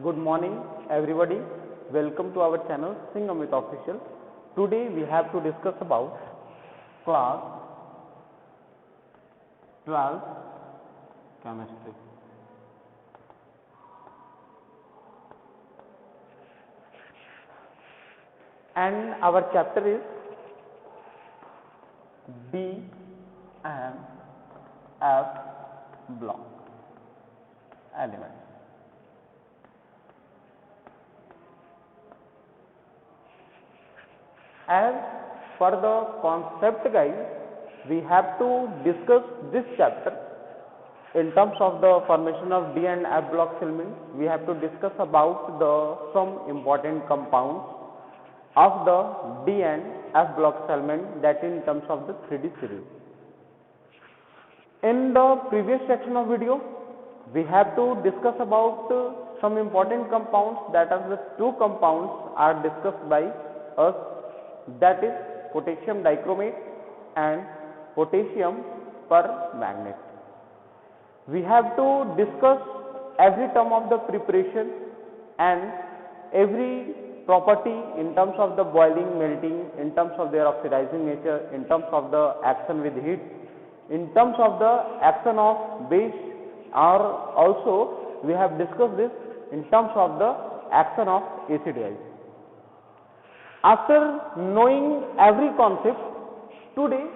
Good morning, everybody. Welcome to our channel Sing Amit Official. Today we have to discuss about class 12 chemistry. And our chapter is D and F block elements. As for the concept, guys, we have to discuss this chapter in terms of the formation of D and F block elements. We have to discuss about some important compounds of the D and F block element, that in terms of the 3D series. In the previous section of video, we have to discuss about some important compounds, that are the two compounds are discussed by us, that is potassium dichromate and potassium permanganate. We have to discuss every term of the preparation and every property in terms of the boiling, melting, in terms of their oxidizing nature, in terms of the action with heat, in terms of the action of base, or also we have discussed this in terms of the action of acid. After knowing every concept, today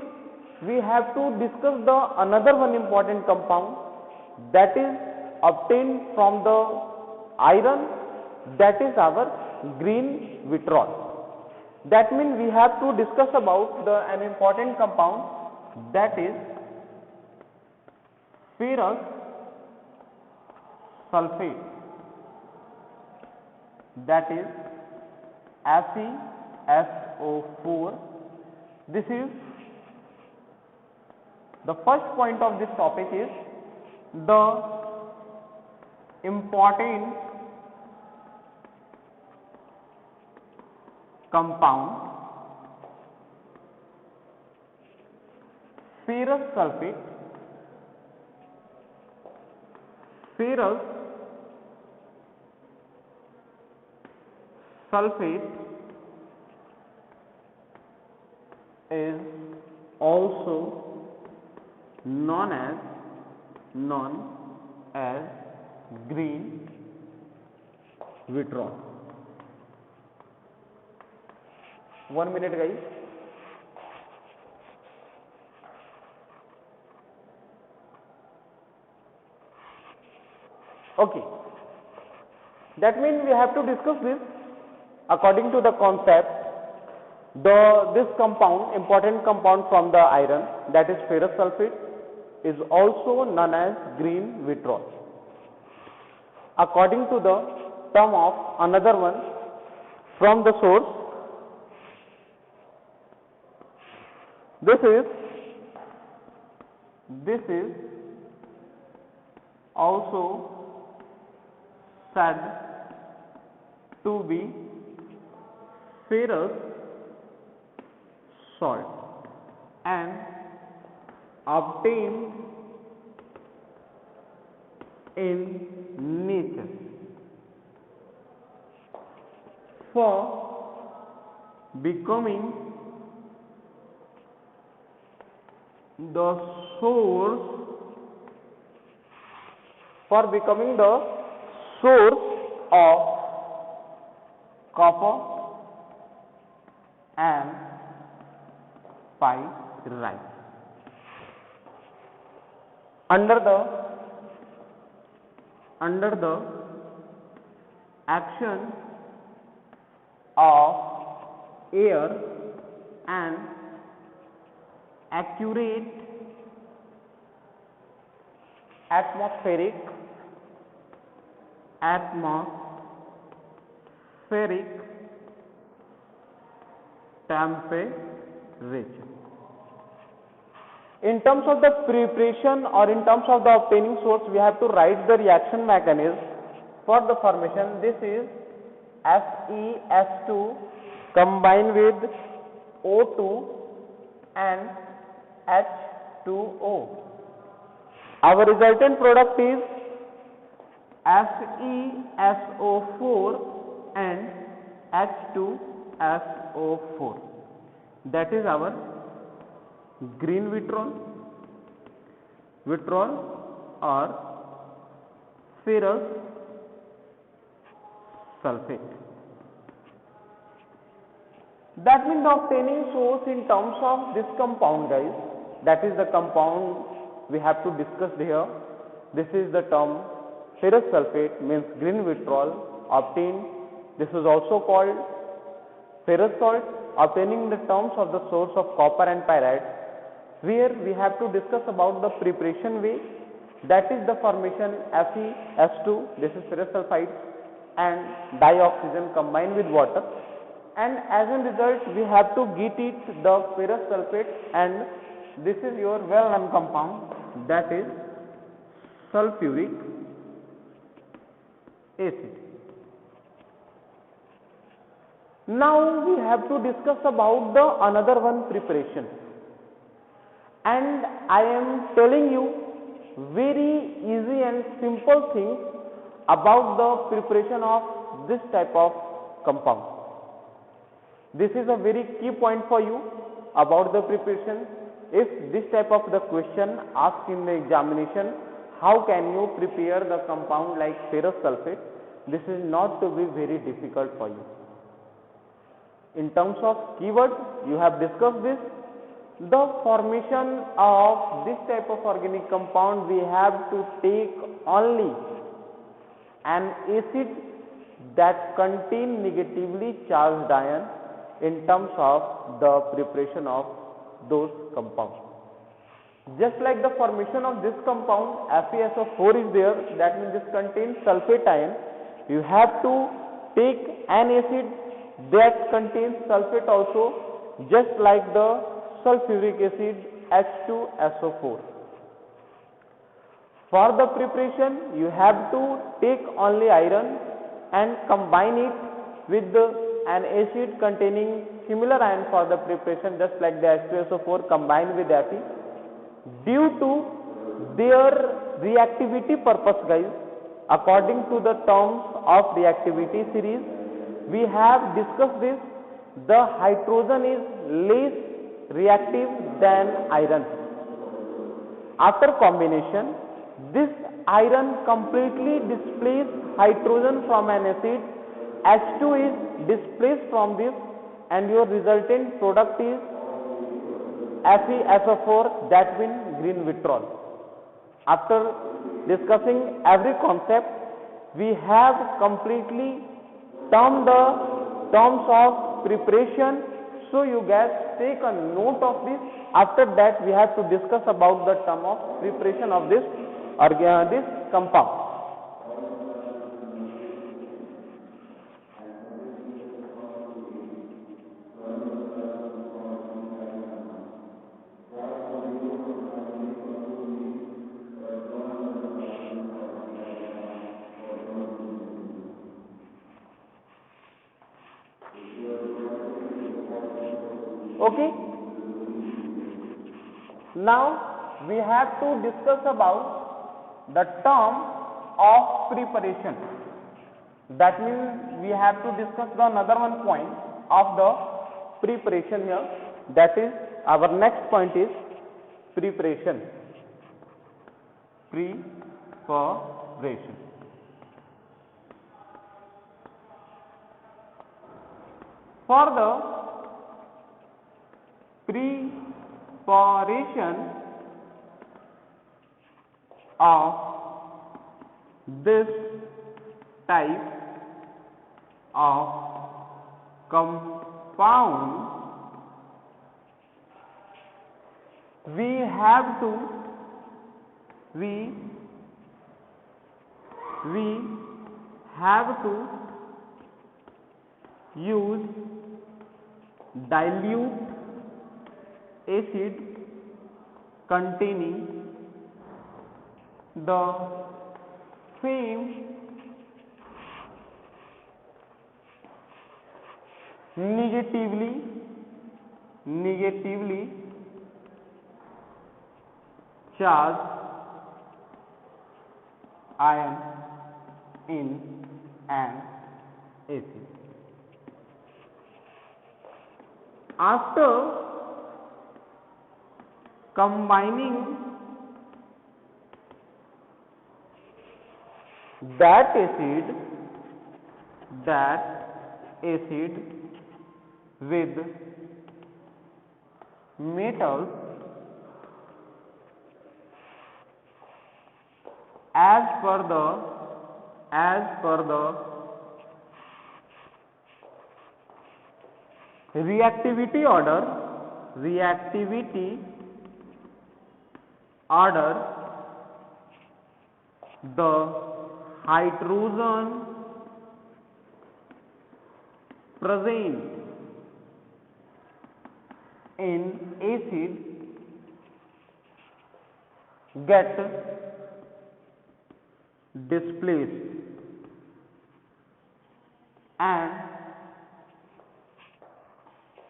we have to discuss the another one important compound, that is obtained from the iron, that is our green vitriol. That means we have to discuss about an important compound, that is ferrous sulfate, that is FeSO4. This is the first point of this topic, is the important compound ferrous sulfate. Ferrous sulfate is also known as green vitriol. 1 minute, guys. Okay, that means we have to discuss this according to the concept. This compound, important compound from the iron, that is ferrous sulfate, is also known as green vitriol. According to the term of another one from the source, this is also said to be ferrous salt and obtained in nature. For becoming the source of copper and pyrite. Under the action of air and accurate atmospheric temperature. In terms of the preparation or in terms of the obtaining source, we have to write the reaction mechanism for the formation. This is FeS2 combined with O2 and H2O. Our resultant product is FeSO4 and H2SO4. That is our green vitriol or ferrous sulfate. That means the obtaining source in terms of this compound, guys, that is the compound we have to discuss here. This is the term ferrous sulfate, means green vitriol obtained. This is also called ferrous salt, obtaining the terms of the source of copper and pyrite, where we have to discuss about the preparation way, that is the formation FeS2, this is ferrous sulfide, and dioxygen combined with water, and as a result we have to get it the ferrous sulfate, and this is your well known compound, that is sulfuric acid. Now we have to discuss about the another one preparation, and I am telling you very easy and simple things about the preparation of this type of compound. This is a very key point for you about the preparation. If this type of the question asked in the examination, how can you prepare the compound like ferrous sulfate, this is not to be very difficult for you. In terms of keywords, you have discussed this. The formation of this type of organic compound, we have to take only an acid that contain negatively charged ion in terms of the preparation of those compounds. Just like the formation of this compound FeSO4 is there, that means this contains sulfate ion. You have to take an acid that contains sulfate also, just like the sulfuric acid H2SO4. For the preparation, you have to take only iron and combine it with an acid containing similar ion for the preparation, just like the H2SO4 combined with Fe. Due to their reactivity purpose, guys, according to the terms of reactivity series, we have discussed this, the hydrogen is less reactive than iron. After combination, this iron completely displaces hydrogen from an acid, H2 is displaced from this, and your resultant product is FeSO4, that means green vitriol. After discussing every concept, we have completely termed the terms of preparation, so you guys take a note of this. After that, we have to discuss about the term of preparation of this compound. Okay. Now we have to discuss about the term of preparation. That means we have to discuss the another one point of the preparation here. That is our next point is preparation. Preparation. For the preparation of this type of compound, we have to use dilute acid containing the same negatively charged ion in an acid. After combining that acid with metals as per the reactivity order, the hydrogen present in acid get displaced and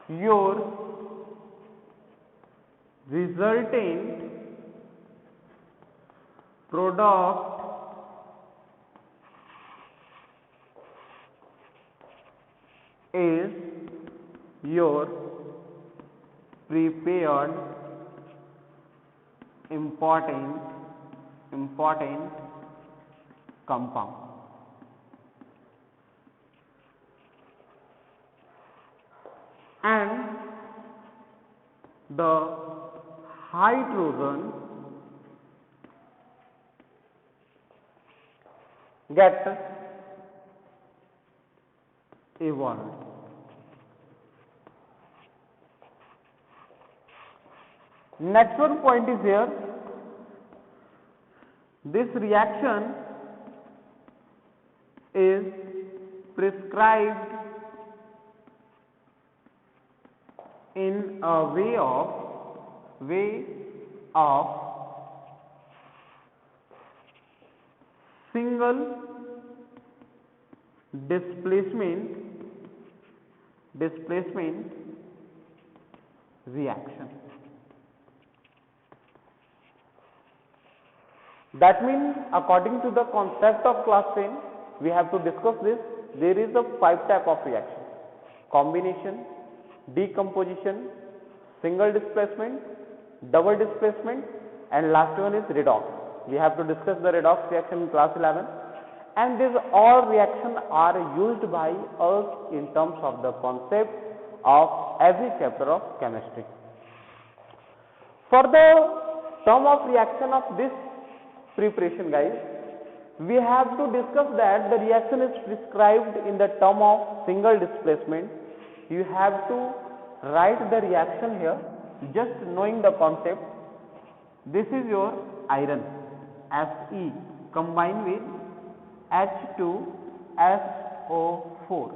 your resultant product is your prepared important compound. And the hydrogen get evolved. Next one point is here, this reaction is prescribed in a way of single displacement reaction. That means according to the concept of class 10, we have to discuss this. There is a 5 type of reaction: combination, decomposition, single displacement, double displacement, and last one is redox. We have to discuss the redox reaction in class 11, and these all reactions are used by us in terms of the concept of every chapter of chemistry. For the term of reaction of this preparation, guys, we have to discuss that the reaction is prescribed in the term of single displacement. You have to write the reaction here, just knowing the concept. This is your iron Fe combined with H2SO4.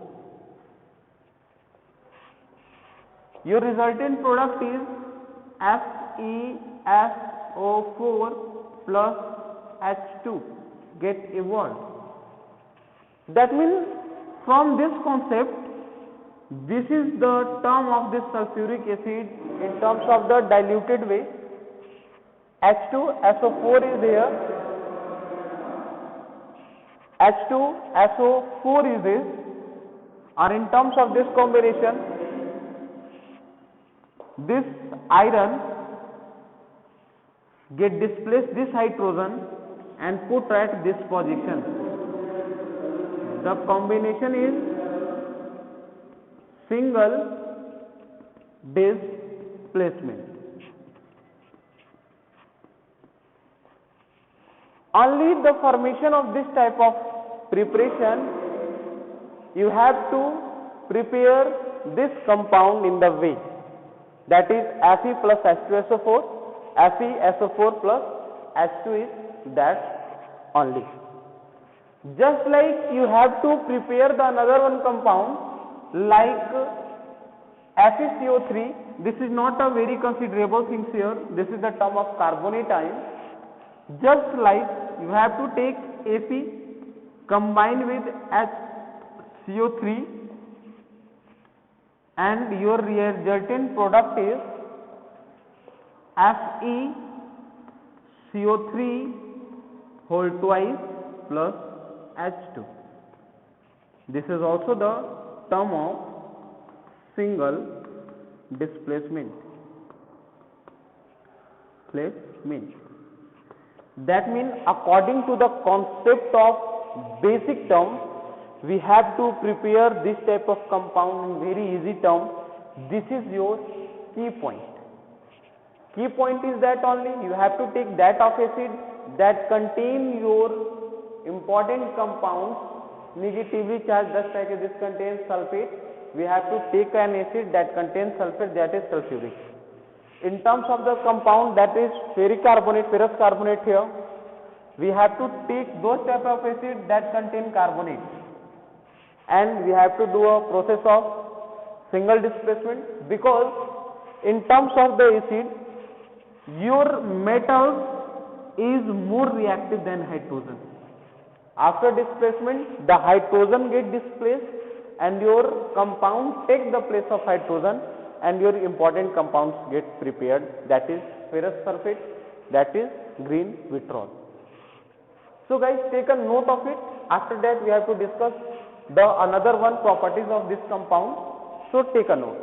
Your resultant product is FeSO4 plus H2 get evolved. That means from this concept, this is the term of this sulfuric acid in terms of the diluted way. H2SO4 is here, H2SO4 is this, or in terms of this combination, this iron get displaced this hydrogen and put at this position. The combination is single displacement. Only the formation of this type of preparation, you have to prepare this compound in the way, that is Fe plus H2SO4, FeSO4 plus H2 is that only. Just like you have to prepare the another one compound like FeCO3, this is not a very considerable thing here, this is the term of carbonate ion. Just like you have to take Fe combined with HCO3 and your resultant product is FeCO3 whole twice plus H2. This is also the term of single displacement. That means according to the concept of basic term, we have to prepare this type of compound in very easy term. This is your key point. Key point is that only you have to take that of acid that contain your important compounds negatively charged, just like this contains sulfate. We have to take an acid that contains sulfate, that is sulfuric. In terms of the compound, that is ferric carbonate, ferrous carbonate here, we have to take those type of acid that contain carbonate, and we have to do a process of single displacement, because in terms of the acid, your metals is more reactive than hydrogen. After displacement, the hydrogen get displaced and your compound take the place of hydrogen, and your important compounds get prepared, that is ferrous sulfate, that is green vitriol. So guys, take a note of it. After that we have to discuss the another one properties of this compound, so take a note.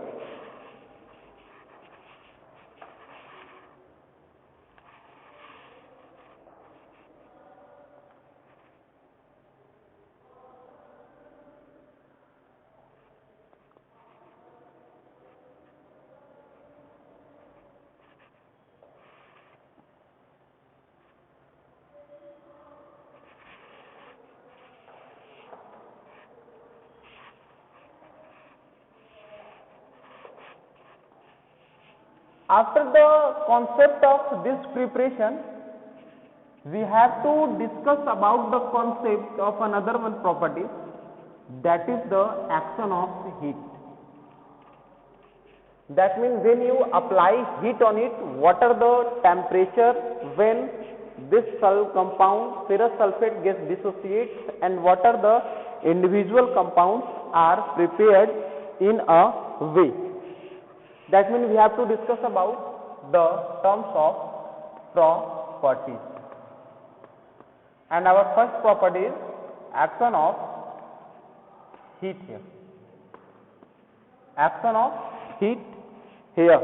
After the concept of this preparation, we have to discuss about the concept of another one property, that is the action of heat. That means when you apply heat on it, what are the temperature when this compound ferrous sulfate gets dissociates, and what are the individual compounds are prepared in a way. That means we have to discuss about the terms of properties. And our first property is action of heat here. Action of heat here.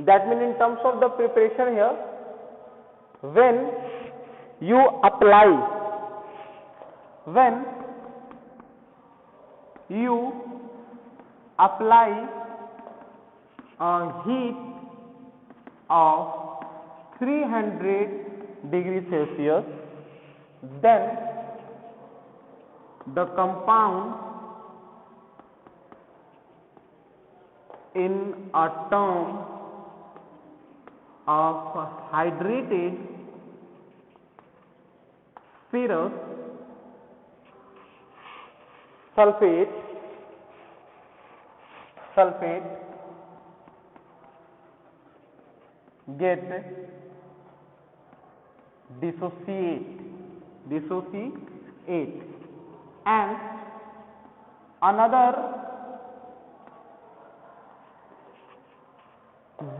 That means in terms of the preparation here, when you apply a heat of 300 degrees Celsius, then the compound in a term of hydrated ferrous sulfate get dissociate, and another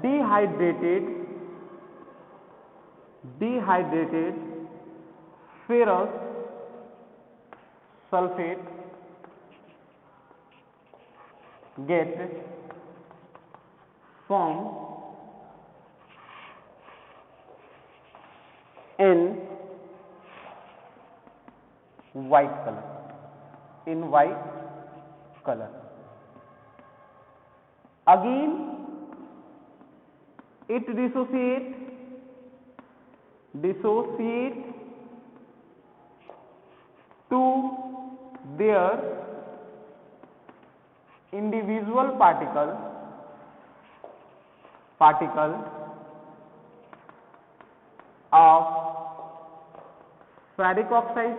dehydrated ferrous sulfate get formed in white color. Again it dissociate to their individual particle of ferric oxide